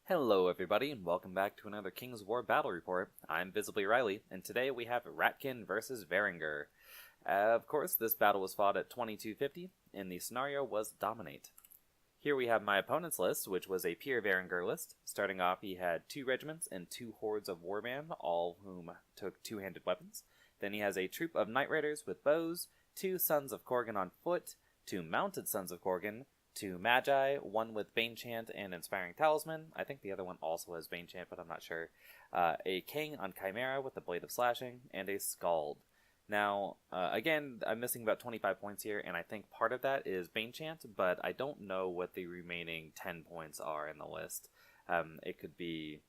Hello everybody, and welcome back to another King's War Battle Report. I'm Visibly Riley, and today we have Ratkin versus Varangur. Of course, this battle was fought at 2250, and the scenario was Dominate. Here we have my opponent's list, which was a pure Varangur list. Starting off, he had 2 regiments and 2 hordes of warband, all of whom took 2-handed weapons. Then he has a troop of Knight Riders with bows, 2 Sons of Korgan on foot, 2 mounted Sons of Korgan, 2 Magi, 1 with Bane Chant and Inspiring Talisman. I think the other one also has Bane Chant, but I'm not sure. A King on Chimera with the Blade of Slashing, and a Scald. Now, again, I'm missing about 25 points here, and I think part of that is Bane Chant, but I don't know what the remaining 10 points are in the list. It could be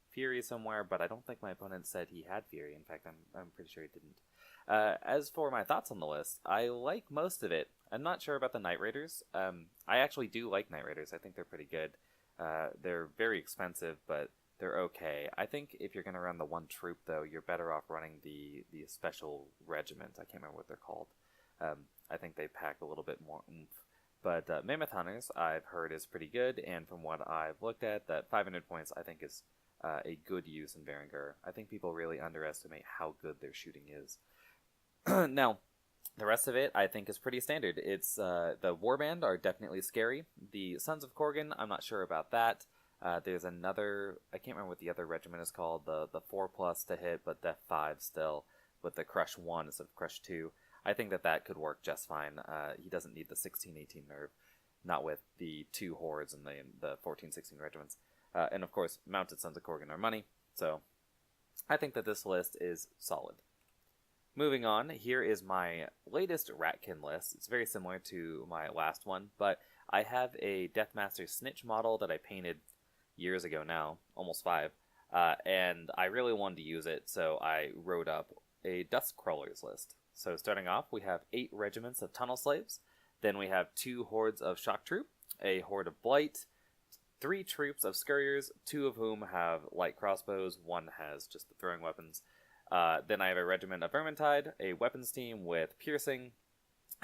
Fury somewhere, but I don't think my opponent said he had Fury. In fact, I'm pretty sure he didn't. As for my thoughts on the list, I like most of it. I'm not sure about the Knight Raiders. I actually do like Knight Raiders. I think they're pretty good. They're very expensive, but they're okay. I think if you're going to run the one troop, though, you're better off running the special regiment. I can't remember what they're called. I think they pack a little bit more oomph. But Mammoth Hunters, I've heard, is pretty good, and from what I've looked at, that 500 points I think is a good use in Varangur. I think people really underestimate how good their shooting is. Now, the rest of it, I think, is pretty standard. It's the Warband are definitely scary. The Sons of Korgan, I'm not sure about that. There's another, I can't remember what the other regiment is called, the 4+ to hit, but Death 5 still, with the Crush 1 instead of Crush 2. I think that could work just fine. He doesn't need the 16-18 nerve, not with the 2 hordes and the 14-16 regiments. And of course, Mounted Sons of Korgan are money, so I think that this list is solid. Moving on, here is my latest Ratkin list. It's very similar to my last one, but I have a Deathmaster Snitch model that I painted years ago now, almost 5, and I really wanted to use it, so I wrote up a Dust Crawlers list. So starting off, we have 8 regiments of Tunnel Slaves, then we have 2 hordes of Shock Troop, a horde of Blight, 3 troops of Scurriers, 2 of whom have light crossbows, 1 has just the throwing weapons. Then I have a regiment of Vermintide, a weapons team with Piercing,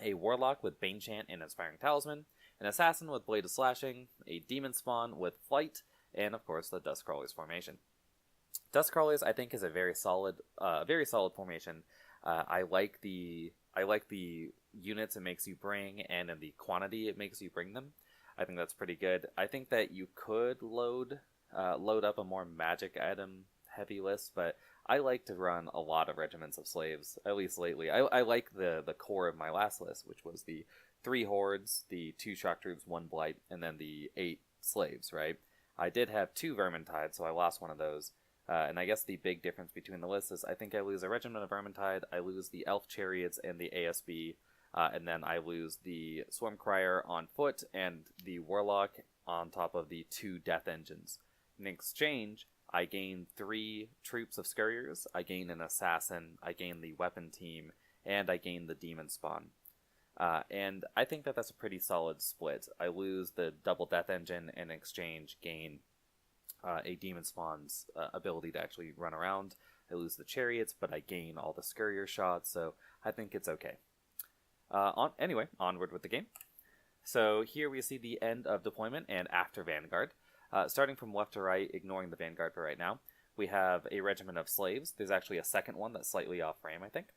a Warlock with Bane Chant and Inspiring Talisman, an Assassin with Blade of Slashing, a Demon Spawn with Flight, and of course the Dust Crawlers formation. Dust Crawlers, I think, is a very solid formation. I like the units it makes you bring, and in the quantity it makes you bring them. I think that's pretty good. I think that you could load up a more magic item heavy list, but I like to run a lot of regiments of slaves, at least lately. I like the core of my last list, which was the 3 hordes, the 2 shock troops, 1 blight, and then the 8 slaves, right? I did have 2 Vermintide, so I lost one of those. And I guess the big difference between the lists is I think I lose a regiment of Vermintide, I lose the Elf Chariots and the ASB, and then I lose the Swarm Crier on foot and the Warlock on top of the 2 Death Engines. In exchange, I gain 3 troops of Scurriers, I gain an Assassin, I gain the Weapon Team, and I gain the Demon Spawn. And I think that's a pretty solid split. I lose the double Death Engine and in exchange gain a Demon Spawn's ability to actually run around. I lose the Chariots, but I gain all the Scurrier shots, so I think it's okay. Anyway, onward with the game. So here we see the end of deployment and after Vanguard. Starting from left to right, ignoring the Vanguard for right now, we have a regiment of slaves. There's actually a second one that's slightly off frame, I think.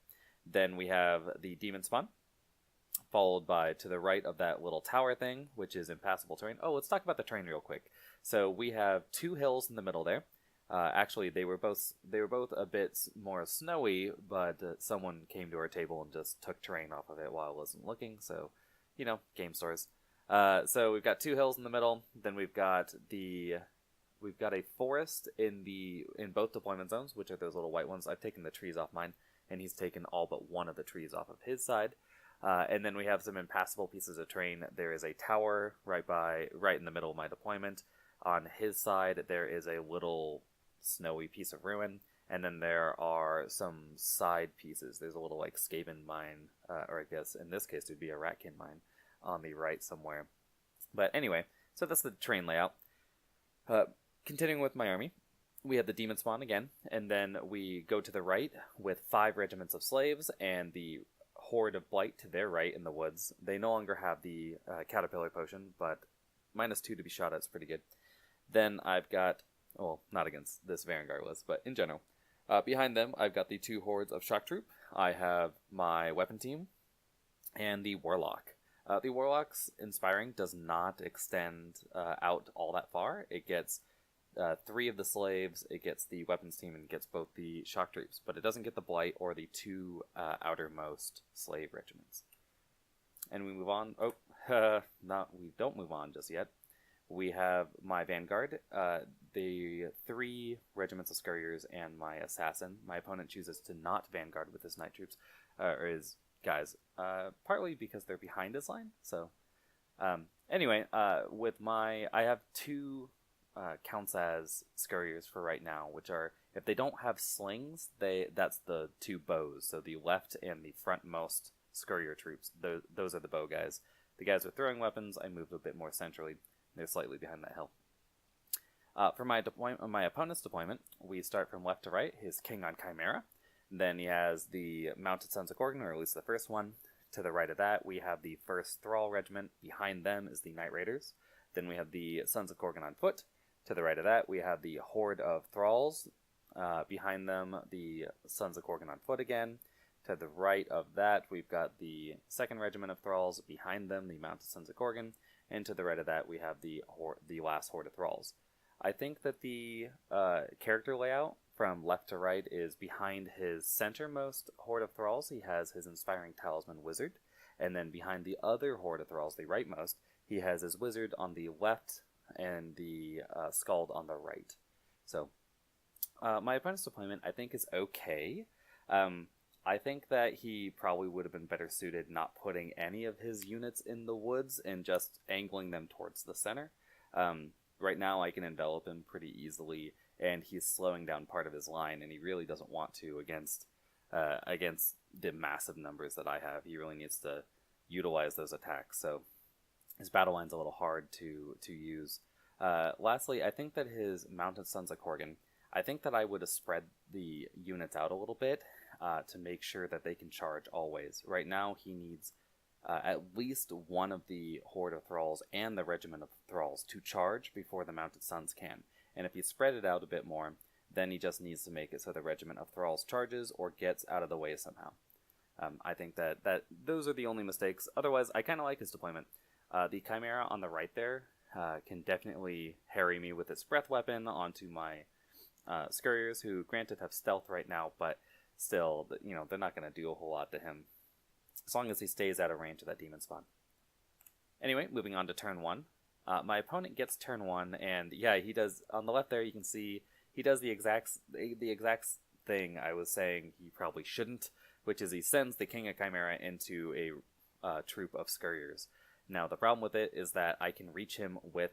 Then we have the Demon Spawn, followed by to the right of that little tower thing, which is impassable terrain. Oh, let's talk about the terrain real quick. So we have 2 hills in the middle there. Actually, they were both a bit more snowy, but someone came to our table and just took terrain off of it while I wasn't looking. So, game stores. So we've got 2 hills in the middle. Then we've got a forest in both deployment zones, which are those little white ones. I've taken the trees off mine, and he's taken all but one of the trees off of his side. And then we have some impassable pieces of terrain. There is a tower right in the middle of my deployment. On his side, there is a little snowy piece of ruin, and then there are some side pieces. There's a little Skaven mine, or I guess in this case it would be a Ratkin mine on the right somewhere. But anyway, so that's the terrain layout. Continuing with my army, we have the Demon Spawn again, and then we go to the right with 5 regiments of slaves and the horde of Blight to their right in the woods. They no longer have the Caterpillar Potion, but -2 to be shot at is pretty good. Then I've got, well, not against this Varangur list, but in general. Behind them, I've got the 2 hordes of Shock Troop. I have my weapon team and the Warlock. The Warlock's Inspiring does not extend out all that far. It gets 3 of the slaves, it gets the weapons team, and it gets both the Shock Troops, but it doesn't get the Blight or the 2 outermost slave regiments. And we move on. We don't move on just yet. We have my Vanguard, the 3 regiments of Scurriers, and my Assassin. My opponent chooses to not Vanguard with his Night Troops, or his guys, partly because they're behind his line. So, anyway, I have 2 counts as Scurriers for right now, which are, if they don't have slings, that's the 2 bows. So the left and the frontmost Scurrier troops, those are the bow guys. The guys with throwing weapons, I moved a bit more centrally. They're slightly behind that hill. For my opponent's deployment, we start from left to right. His king on Chimera. Then he has the Mounted Sons of Gorgon, or at least the first one. To the right of that, we have the 1st Thrall Regiment. Behind them is the Night Raiders. Then we have the Sons of Gorgon on foot. To the right of that, we have the Horde of Thralls. Behind them, the Sons of Gorgon on foot again. To the right of that, we've got the 2nd Regiment of Thralls. Behind them, the Mounted Sons of Gorgon. And to the right of that, we have the last Horde of Thralls. I think that the character layout from left to right is behind his centermost Horde of Thralls. He has his Inspiring Talisman Wizard. And then behind the other Horde of Thralls, the rightmost, he has his Wizard on the left and the Skald on the right. So, my opponent's deployment, I think, is okay. I think that he probably would have been better suited not putting any of his units in the woods and just angling them towards the center. Right now I can envelop him pretty easily, and he's slowing down part of his line, and he really doesn't want to against the massive numbers that I have. He really needs to utilize those attacks, so his battle line's a little hard to use. Lastly, I think that his Mounted Sons of Gorgon, I think that I would have spread the units out a little bit, to make sure that they can charge always. Right now, he needs at least one of the Horde of Thralls and the Regiment of Thralls to charge before the Mounted Sons can. And if you spread it out a bit more, then he just needs to make it so the Regiment of Thralls charges or gets out of the way somehow. I think that those are the only mistakes. Otherwise, I kind of like his deployment. The Chimera on the right there can definitely harry me with its breath weapon onto my Scurriers, who granted have stealth right now, but still, they're not going to do a whole lot to him, as long as he stays out of range of that demon spawn. Anyway, moving on to turn 1. My opponent gets turn 1, and yeah, he does, on the left there, you can see, he does the exact thing I was saying he probably shouldn't, which is he sends the King of Chimera into a troop of Scurriers. Now, the problem with it is that I can reach him with,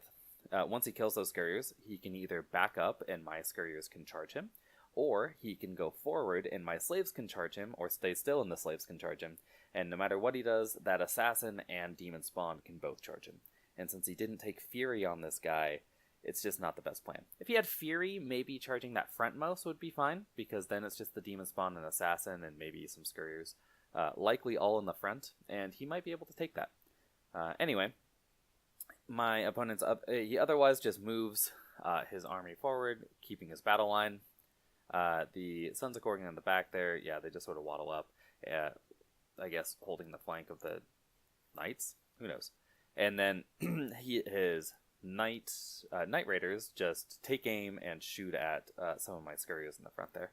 once he kills those Scurriers, he can either back up and my Scurriers can charge him, or he can go forward and my slaves can charge him, or stay still and the slaves can charge him. And no matter what he does, that Assassin and Demon Spawn can both charge him. And since he didn't take Fury on this guy, it's just not the best plan. If he had Fury, maybe charging that frontmost would be fine, because then it's just the Demon Spawn and Assassin and maybe some Scurriers. Likely all in the front, and he might be able to take that. Anyway, my opponent's he otherwise just moves his army forward, keeping his battle line. The Sons of Gorgon in the back there, yeah, they just sort of waddle up, I guess holding the flank of the Knights? Who knows? And then his Night Raiders just take aim and shoot at some of my Scurriers in the front there.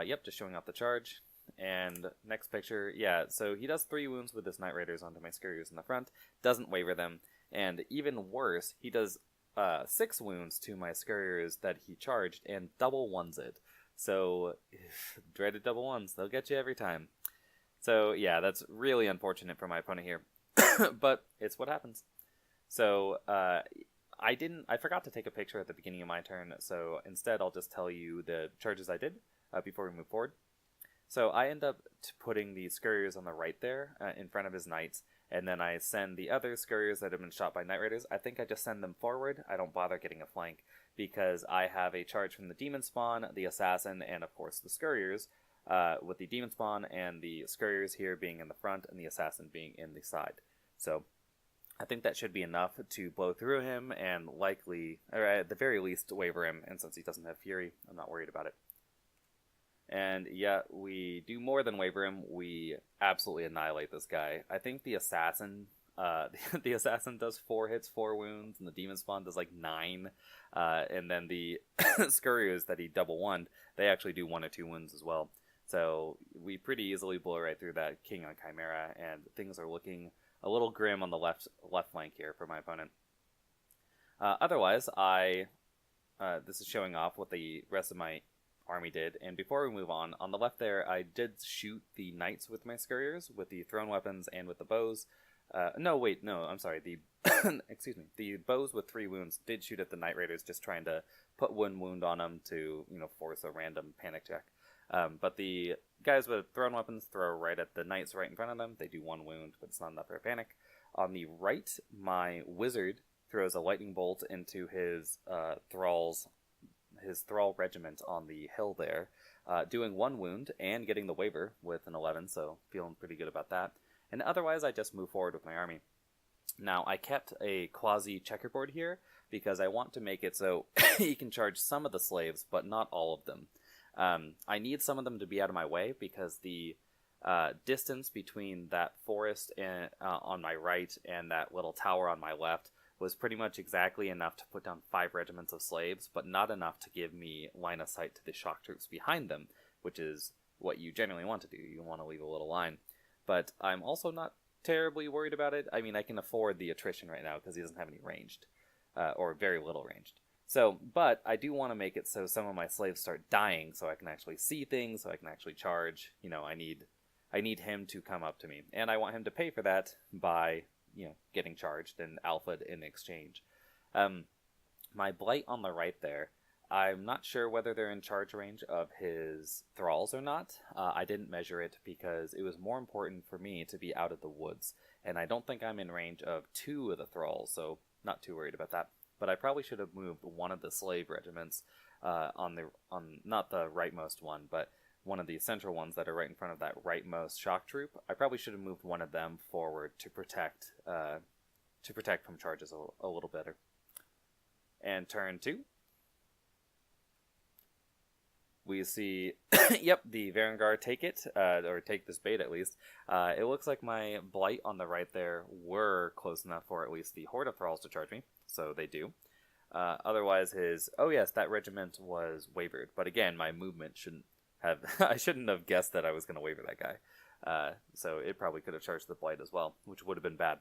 Yep, just showing off the charge. And next picture, yeah, so he does 3 wounds with his Night Raiders onto my Scurriers in the front, doesn't waver them, and even worse, he does 6 wounds to my Scurriers that he charged and double ones it. So, dreaded double ones, they'll get you every time. So, yeah, that's really unfortunate for my opponent here, but it's what happens. So, I forgot to take a picture at the beginning of my turn, so instead I'll just tell you the charges I did before we move forward. So I end up putting the Scurriers on the right there in front of his Knights, and then I send the other Scurriers that have been shot by Night Raiders. I think I just send them forward. I don't bother getting a flank, because I have a charge from the Demon Spawn, the Assassin, and of course the Scurriers, with the Demon Spawn and the Scurriers here being in the front and the Assassin being in the side. So I think that should be enough to blow through him and likely, or at the very least, waver him. And since he doesn't have Fury, I'm not worried about it. And yeah, we do more than waver him. We absolutely annihilate this guy. I think the assassin, the assassin does 4 hits, 4 wounds, and the demon spawn does like 9. And then the scurriers that he double one, they actually do 1 or 2 wounds as well. So we pretty easily blow right through that king on Chimera, and things are looking a little grim on the left flank here for my opponent. Otherwise, this is showing off what the rest of my army did. And before we move on the left there, I did shoot the knights with my scurriers, with the thrown weapons and with the bows. I'm sorry. The excuse me. The bows with 3 wounds did shoot at the knight raiders, just trying to put 1 wound on them to force a random panic check. But the guys with thrown weapons throw right at the knights right in front of them. They do 1 wound, but it's not enough for a panic. On the right, my wizard throws a lightning bolt into his thrall regiment on the hill there, doing 1 wound and getting the waver with an 11, so feeling pretty good about that. And otherwise, I just move forward with my army. Now, I kept a quasi checkerboard here because I want to make it so he can charge some of the slaves, but not all of them. I need some of them to be out of my way because the distance between that forest on my right and that little tower on my left was pretty much exactly enough to put down 5 regiments of slaves, but not enough to give me line of sight to the shock troops behind them, which is what you generally want to do. You want to leave a little line. But I'm also not terribly worried about it. I mean, I can afford the attrition right now because he doesn't have any ranged, or very little ranged. So, but I do want to make it so some of my slaves start dying so I can actually see things, so I can actually charge. I need him to come up to me. And I want him to pay for that by, getting charged and alphaed in exchange. My blight on the right there, I'm not sure whether they're in charge range of his thralls or not. I didn't measure it because it was more important for me to be out of the woods. And I don't think I'm in range of 2 of the thralls, so not too worried about that. But I probably should have moved one of the slave regiments on not the rightmost one, but one of the central ones that are right in front of that rightmost shock troop. I probably should have moved one of them forward to protect from charges a little better. And turn 2. We see, yep, the Varangur take it, or take this bait at least. It looks like my blight on the right there were close enough for at least the Horde of Thralls to charge me, so they do. Otherwise that regiment was wavered, but again, my movement shouldn't have, I shouldn't have guessed that I was going to waver that guy. So it probably could have charged the blight as well, which would have been bad.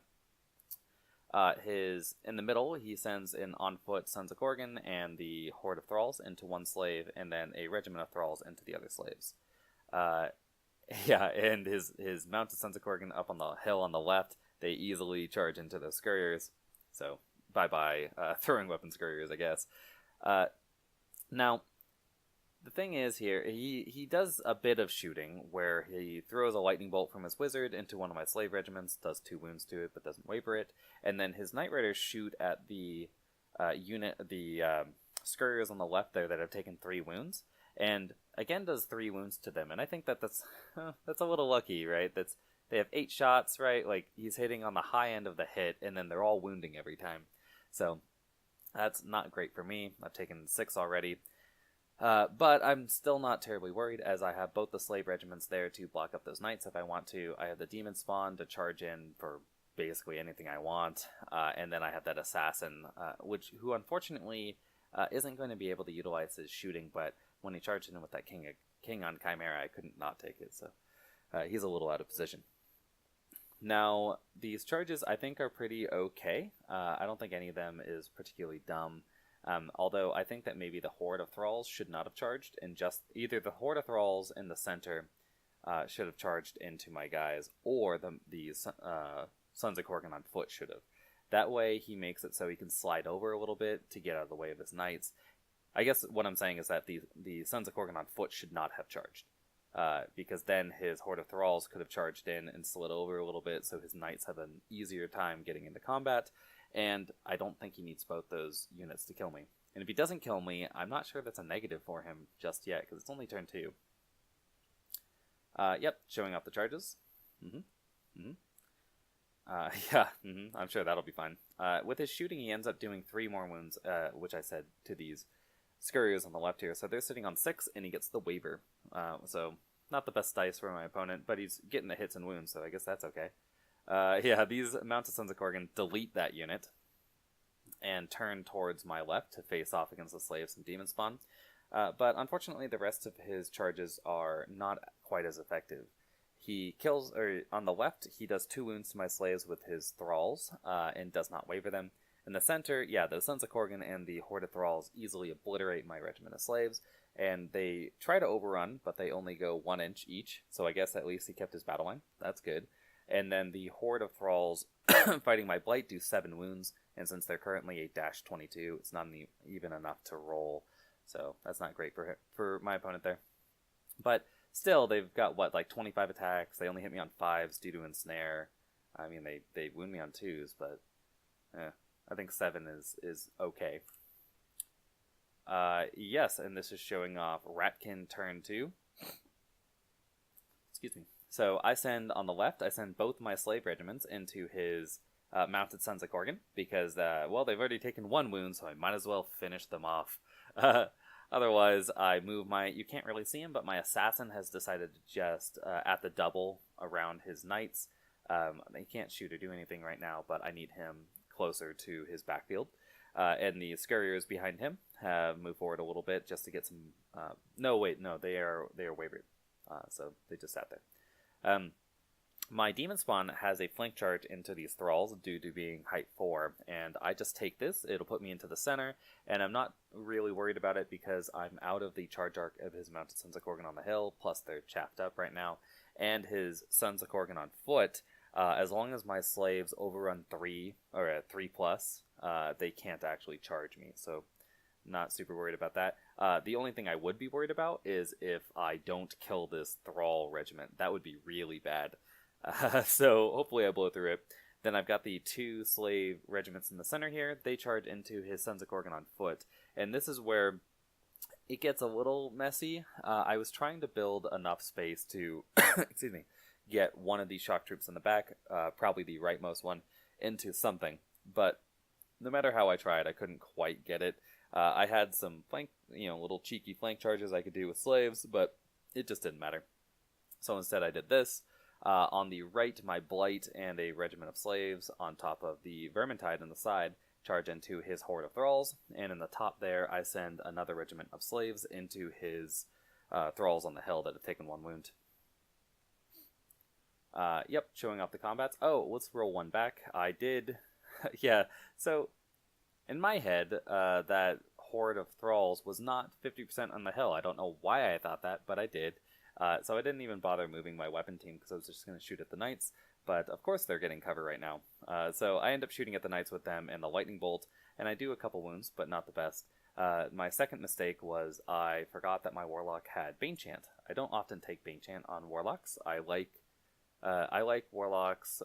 In the middle, he sends in on foot Sons of Korgan and the Horde of Thralls into 1 slave, and then a regiment of Thralls into the other slaves. And his mounted Sons of Korgan up on the hill on the left, they easily charge into the scurriers. So, bye-bye, throwing weapon scurriers, I guess. Now, the thing is here, he does a bit of shooting, where he throws a lightning bolt from his wizard into one of my slave regiments, does 2 wounds to it, but doesn't waver it, and then his Knight Riders shoot at the scurriers on the left there that have taken 3 wounds, and again does 3 wounds to them, and I think that's a little lucky, right? They have 8 shots, right? Like, he's hitting on the high end of the hit, and then they're all wounding every time, so that's not great for me. I've taken 6 already. But I'm still not terribly worried, as I have both the slave regiments there to block up those knights if I want to. I have the demon spawn to charge in for basically anything I want, and then I have that assassin, who unfortunately isn't going to be able to utilize his shooting, but when he charged in with that king on Chimera, I couldn't not take it, so he's a little out of position. Now, these charges I think are pretty okay. I don't think any of them is particularly dumb. Although I think that maybe the Horde of Thralls should not have charged, and just either the Horde of Thralls in the center should have charged into my guys, or the Sons of Korgan on foot should have. That way he makes it so he can slide over a little bit to get out of the way of his knights. I guess what I'm saying is that the Sons of Korgan on foot should not have charged, because then his Horde of Thralls could have charged in and slid over a little bit, so his knights have an easier time getting into combat. And I don't think he needs both those units to kill me. And if he doesn't kill me, I'm not sure that's a negative for him just yet, because it's only turn 2. Yep, showing off the charges. Yeah, I'm sure that'll be fine. With his shooting, he ends up doing 3 more wounds, which I said to these Scurriers on the left here. So they're sitting on 6, and he gets the waiver. So not the best dice for my opponent, but he's getting the hits and wounds, so I guess that's okay. Yeah, these Mounted Sons of Korgan delete that unit and turn towards my left to face off against the Slaves and Demon Spawn. But unfortunately, the rest of his charges are not quite as effective. He kills, or on the left, he does 2 wounds to my slaves with his thralls, and does not waver them. In the center, yeah, the Sons of Korgan and the Horde of Thralls easily obliterate my regiment of slaves, and they try to overrun, but they only go 1 inch each, so I guess at least he kept his battle line. That's good. And then the Horde of Thralls fighting my Blight do 7 wounds, and since they're currently a -22, it's not even enough to roll, so that's not great for my opponent there. But still, they've got, what, like 25 attacks. They only hit me on 5s due to ensnare. I mean, they wound me on 2s, but I think 7 is okay. Yes, and this is showing off Ratkin turn 2. Excuse me. So I send, on the left, I send both my slave regiments into his Mounted Sons of Korgan, because, well, they've already taken 1 wound, so I might as well finish them off. Otherwise, I move my, you can't really see him, but my assassin has decided to just, at the double around his knights. He can't shoot or do anything right now, but I need him closer to his backfield. And the Scurriers behind him have moved forward a little bit just to get some, no, they are wavered. So they just sat there. My Demon Spawn has a flank charge into these Thralls due to being height 4, and I just take this, it'll put me into the center, and I'm not really worried about it because I'm out of the charge arc of his Mounted Sons of Korgan on the hill, plus they're chaffed up right now, and his Sons of Korgan on foot. As long as my slaves overrun 3, or at 3+, they can't actually charge me, so not super worried about that. The only thing I would be worried about is if I don't kill this Thrall regiment. That would be really bad. So hopefully I blow through it. Then I've got the 2 slave regiments in the center here. They charge into his Sons of Korgan on foot. And this is where it gets a little messy. I was trying to build enough space to excuse me, get one of these shock troops in the back, probably the rightmost one, into something. But no matter how I tried, I couldn't quite get it. I had some flank, little cheeky flank charges I could do with slaves, but it just didn't matter. So instead I did this. On the right, my Blight and a regiment of slaves on top of the Vermintide on the side charge into his Horde of Thralls, and in the top there, I send another regiment of slaves into his Thralls on the hill that have taken 1 wound. Yep, showing off the combats. Oh, let's roll 1 back. I did, yeah, so in my head, that Horde of Thralls was not 50% on the hill. I don't know why I thought that, but I did. So I didn't even bother moving my weapon team because I was just going to shoot at the knights, but of course they're getting cover right now. So I end up shooting at the knights with them and the lightning bolt, and I do a couple wounds, but not the best. My second mistake was I forgot that my warlock had Banechant. I don't often take Banechant on warlocks. I like warlocks,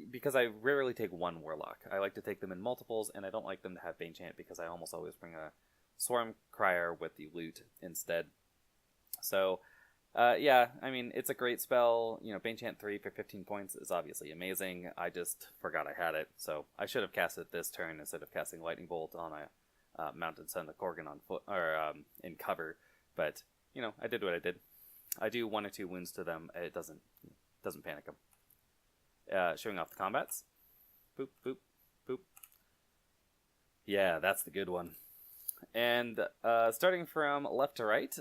because I rarely take one warlock. I like to take them in multiples, and I don't like them to have Banechant because I almost always bring a Swarm Crier with the loot instead. So yeah, I mean, it's a great spell. Banechant 3 for 15 points is obviously amazing. I just forgot I had it, so I should have cast it this turn instead of casting Lightning Bolt on a Mounted Son of Korgan on foot, or in cover. But, I did what I did. I do 1 or 2 wounds to them. It doesn't panic them. Showing off the combats. Boop, boop, boop. Yeah, that's the good one. And starting from left to right,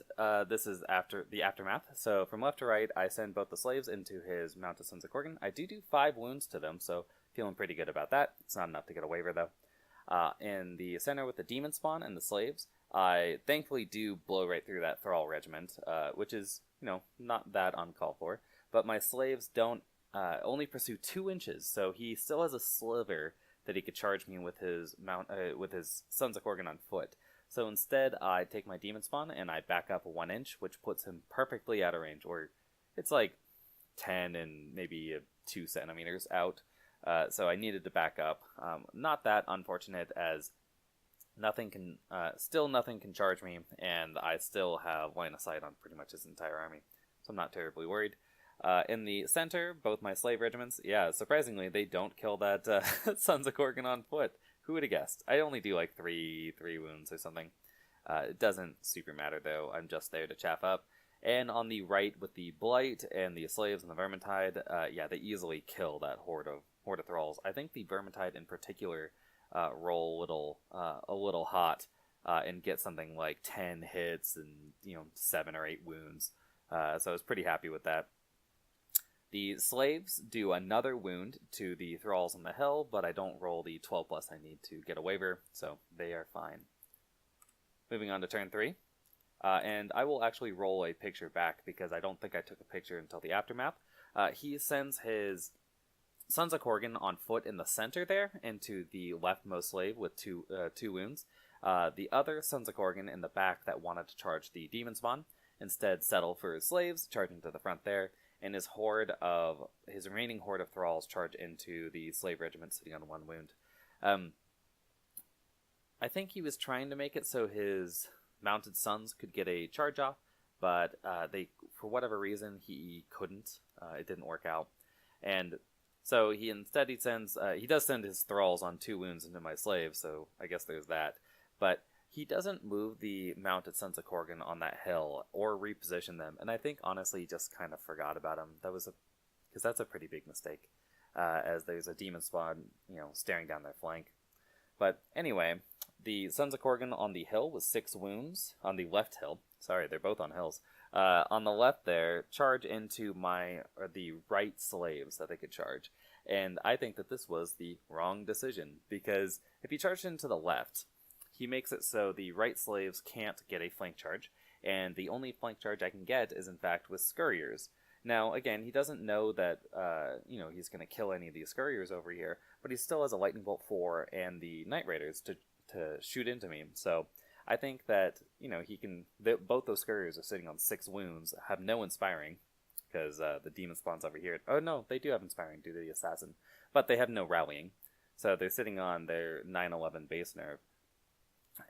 this is after the aftermath. So from left to right, I send both the slaves into his Mounted Sons of Korgan. I do 5 wounds to them, so feeling pretty good about that. It's not enough to get a waiver, though. In the center with the Demon Spawn and the slaves, I thankfully do blow right through that Thrall regiment, which is, not that uncalled for. But my slaves don't only pursue 2 inches, so he still has a sliver that he could charge me with his Sons of Korgan on foot. So instead, I take my Demon Spawn and I back up 1 inch, which puts him perfectly out of range, or it's like 10 and maybe 2 centimeters out. So I needed to back up. Not that unfortunate, as nothing can charge me, and I still have line of sight on pretty much his entire army. So I'm not terribly worried. In the center, both my slave regiments, yeah, surprisingly, they don't kill that Sons of Korgan on foot. Who would have guessed? I only do like three wounds or something. It doesn't super matter, though. I'm just there to chaff up. And on the right, with the Blight and the Slaves and the Vermintide, yeah, they easily kill that horde of thralls. I think the Vermintide in particular roll a little hot and get something like 10 hits and 7 or 8 wounds. So I was pretty happy with that. The Slaves do another wound to the thralls on the hill, but I don't roll the 12 plus I need to get a waiver, so they are fine. Moving on to turn 3. And I will actually roll a picture back because I don't think I took a picture until the aftermath. He sends his Sons of Korgan on foot in the center there into the leftmost slave with two wounds. The other Sons of Korgan in the back that wanted to charge the demon spawn instead settle for his slaves, charging to the front there. And his remaining horde of thralls charge into the slave regiment sitting on 1 wound. I think he was trying to make it so his mounted sons could get a charge off, but for whatever reason, he couldn't. It didn't work out. And so he does send his thralls on 2 wounds into my slaves, so I guess there's that. But he doesn't move the mounted Sons of Korgan on that hill or reposition them, and I think honestly he just kind of forgot about them. Because that's a pretty big mistake, as there's a demon spawn, staring down their flank. But anyway, the Sons of Korgan on the hill with 6 wounds on the left hill. Sorry, they're both on hills. On the left there, charge into the right slaves that they could charge, and I think that this was the wrong decision because if you charge into the left, he makes it so the right slaves can't get a flank charge, and the only flank charge I can get is in fact with Scurriers. Now, again, he doesn't know that, he's going to kill any of these Scurriers over here, but he still has a Lightning Bolt 4 and the Night Raiders to shoot into me. So I think that, both those Scurriers are sitting on 6 wounds, have no Inspiring, because the Demon spawns over here. Oh, no, they do have Inspiring due to the Assassin, but they have no Rallying. So they're sitting on their 9/11 base nerve.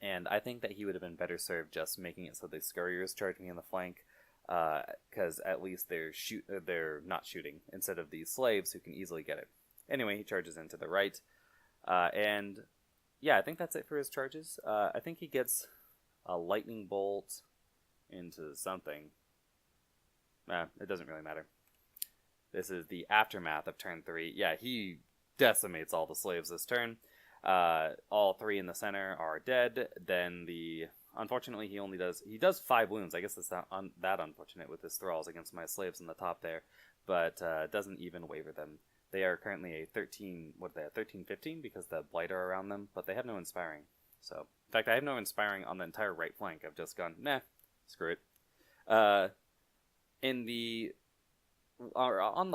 And I think that he would have been better served just making it so the Scurriers charge me in the flank, because at least they're not shooting, instead of these slaves who can easily get it. Anyway, he charges into the right, and yeah, I think that's it for his charges. I think he gets a lightning bolt into something. It doesn't really matter. This is the aftermath of turn 3. Yeah, he decimates all the slaves this turn. All 3 in the center are dead. Then unfortunately he does 5 wounds. I guess it's not that unfortunate with his thralls against my slaves in the top there, but doesn't even waver them. They are currently a 13-15 because the Blight are around them, but they have no Inspiring. So, in fact, I have no Inspiring on the entire right flank. I've just gone, nah, screw it. On the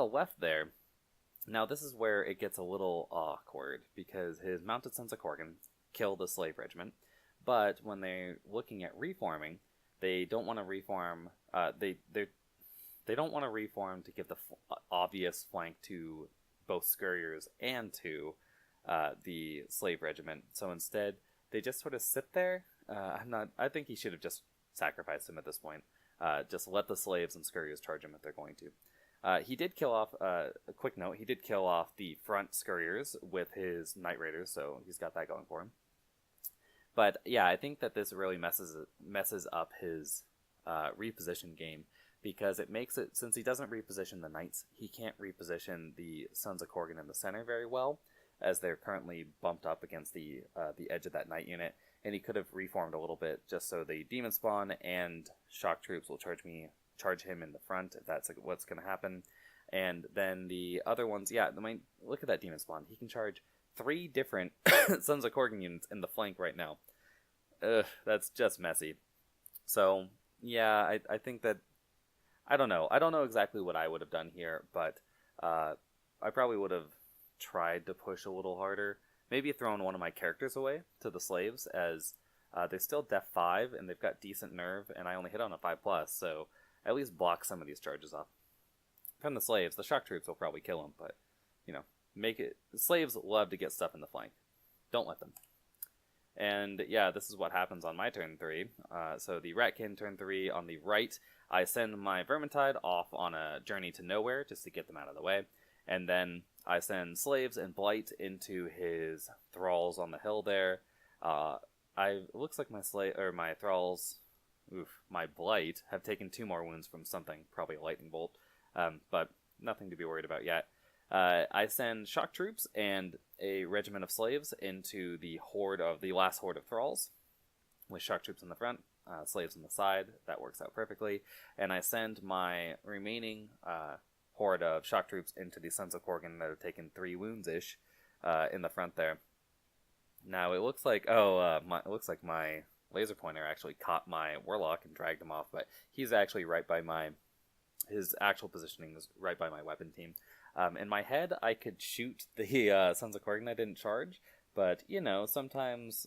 left there, now this is where it gets a little awkward, because his mounted Sons of Korgan kill the slave regiment, but when they're looking at reforming, they don't want to reform. They don't want to reform to give the obvious flank to both Scurriers and to the slave regiment. So instead, they just sort of sit there. I think he should have just sacrificed him at this point. Just let the slaves and Scurriers charge him if they're going to. He did kill off, a quick note, he did kill off the front Scurriers with his Night Raiders, so he's got that going for him. But yeah, I think that this really messes up his reposition game, because it makes it, since he doesn't reposition the Knights, he can't reposition the Sons of Korgan in the center very well, as they're currently bumped up against the edge of that Knight unit, and he could have reformed a little bit just so the Demon Spawn and Shock Troops will charge him in the front, if that's what's going to happen. And then the other ones, yeah, look at that Demon Spawn. He can charge 3 different Sons of Korgan units in the flank right now. That's just messy. So, yeah, I think that, I don't know. I don't know exactly what I would have done here, but I probably would have tried to push a little harder. Maybe thrown one of my characters away to the slaves, as they're still def 5, and they've got decent nerve, and I only hit on a 5+, so at least block some of these charges off. From the slaves, the Shock Troops will probably kill them, but, make it... The slaves love to get stuff in the flank. Don't let them. And yeah, this is what happens on my turn 3. So the Ratkin turn 3 on the right, I send my Vermintide off on a journey to nowhere just to get them out of the way. And then I send Slaves and Blight into his thralls on the hill there. It looks like my thralls, my Blight, have taken 2 more wounds from something, probably a lightning bolt, but nothing to be worried about yet. I send shock troops and a regiment of slaves into the last horde of thralls, with shock troops in the front, slaves on the side. That works out perfectly. And I send my remaining horde of shock troops into the Sons of Korgan that have taken 3 wounds-ish in the front there. Now it looks like my laser pointer actually caught my warlock and dragged him off, but he's actually right by his actual positioning is right by my weapon team. In my head, I could shoot the Sons of Korgan I didn't charge, but, sometimes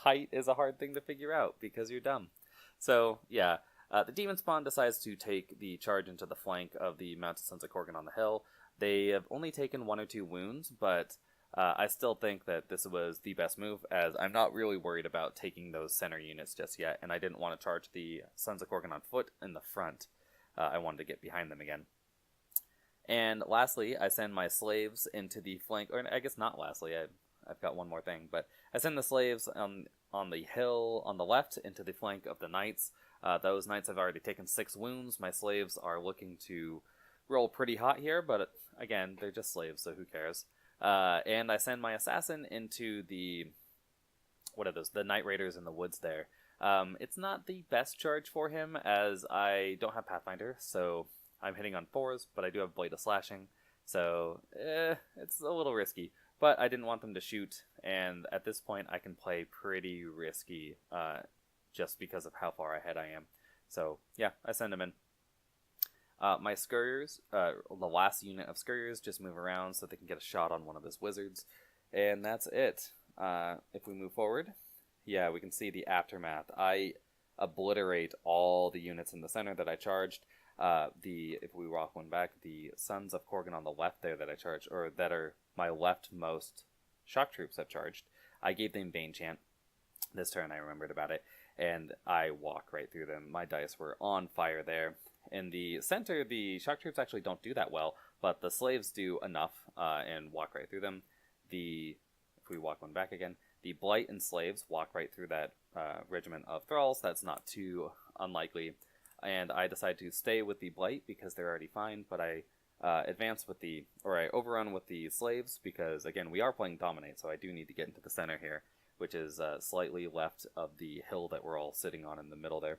height is a hard thing to figure out because you're dumb. So, yeah, the Demon Spawn decides to take the charge into the flank of the Mounted Sons of Korgan on the hill. They have only taken 1 or 2 wounds, but I still think that this was the best move, as I'm not really worried about taking those center units just yet, and I didn't want to charge the Sons of Korgan on foot in the front. I wanted to get behind them again. And lastly, I send my slaves into the flank, or I guess not lastly, I've got one more thing, but I send the slaves on the hill on the left into the flank of the knights. Those knights have already taken 6 wounds. My slaves are looking to roll pretty hot here, but again, they're just slaves, so who cares? And I send my assassin into the Night Raiders in the woods there. It's not the best charge for him, as I don't have Pathfinder, so I'm hitting on 4s, but I do have Blade of Slashing, so it's a little risky. But I didn't want them to shoot, and at this point I can play pretty risky just because of how far ahead I am. So yeah, I send them in. My Scurriers, the last unit of Scurriers, just move around so they can get a shot on one of his wizards, and that's it. If we move forward, yeah, we can see the aftermath. I obliterate all the units in the center that I charged. If we walk one back, the Sons of Korgan on the left there that I charged, or that are my leftmost shock troops have charged, I gave them Bane Chant. This turn I remembered about it, and I walk right through them. My dice were on fire there. In the center, the shock troops actually don't do that well, but the slaves do enough and walk right through them. If we walk one back again, the Blight and slaves walk right through that regiment of thralls. That's not too unlikely. And I decide to stay with the Blight because they're already fine, but I I overrun with the slaves because, again, we are playing Dominate, so I do need to get into the center here, which is slightly left of the hill that we're all sitting on in the middle there.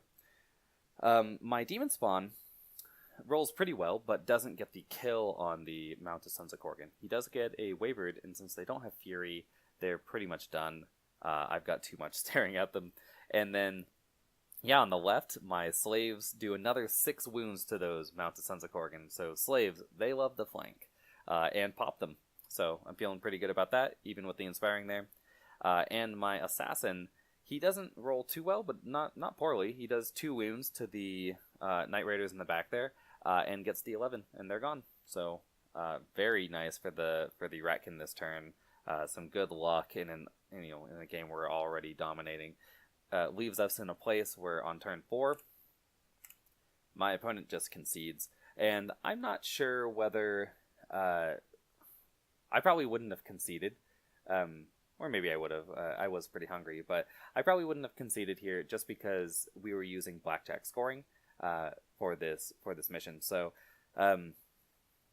My Demon Spawn rolls pretty well, but doesn't get the kill on the Mounted Sons of Korgan. He does get a Wavered, and since they don't have Fury, they're pretty much done. I've got too much staring at them. And then, yeah, on the left, my slaves do another 6 wounds to those Mounted Sons of Korgan. So slaves, they love the flank, and pop them. So I'm feeling pretty good about that, even with the Inspiring there. And my Assassin, he doesn't roll too well, but not poorly. He does 2 wounds to the Night Raiders in the back there, and gets the 11, and they're gone. So very nice for the Ratkin this turn. Some good luck in a game we're already dominating. Leaves us in a place where on turn 4, my opponent just concedes. And I'm not sure whether I probably wouldn't have conceded. Or maybe I would have. I was pretty hungry, but I probably wouldn't have conceded here just because we were using blackjack scoring for this mission. So,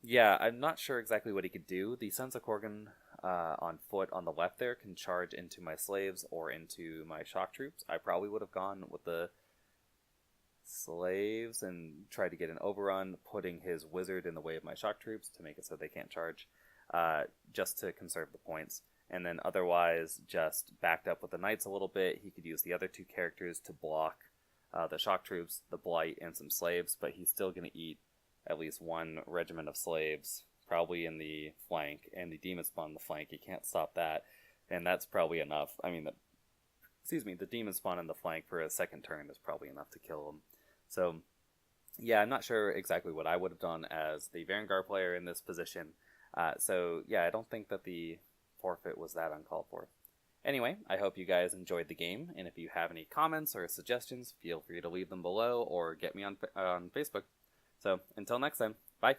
yeah, I'm not sure exactly what he could do. The Sons of Korgan on foot on the left there can charge into my slaves or into my shock troops. I probably would have gone with the slaves and tried to get an overrun, putting his wizard in the way of my shock troops to make it so they can't charge, just to conserve the points. And then otherwise just backed up with the knights a little bit. He could use the other 2 characters to block the shock troops, the Blight, and some slaves, but he's still going to eat at least 1 regiment of slaves, probably in the flank, and the Demon Spawn in the flank. He can't stop that, and that's probably enough. I mean, the Demon Spawn in the flank for a second turn is probably enough to kill him. So, yeah, I'm not sure exactly what I would have done as the Varangur player in this position. So, yeah, I don't think that the forfeit was that uncalled for. Anyway, I hope you guys enjoyed the game, and if you have any comments or suggestions, feel free to leave them below or get me on Facebook. So, until next time, bye!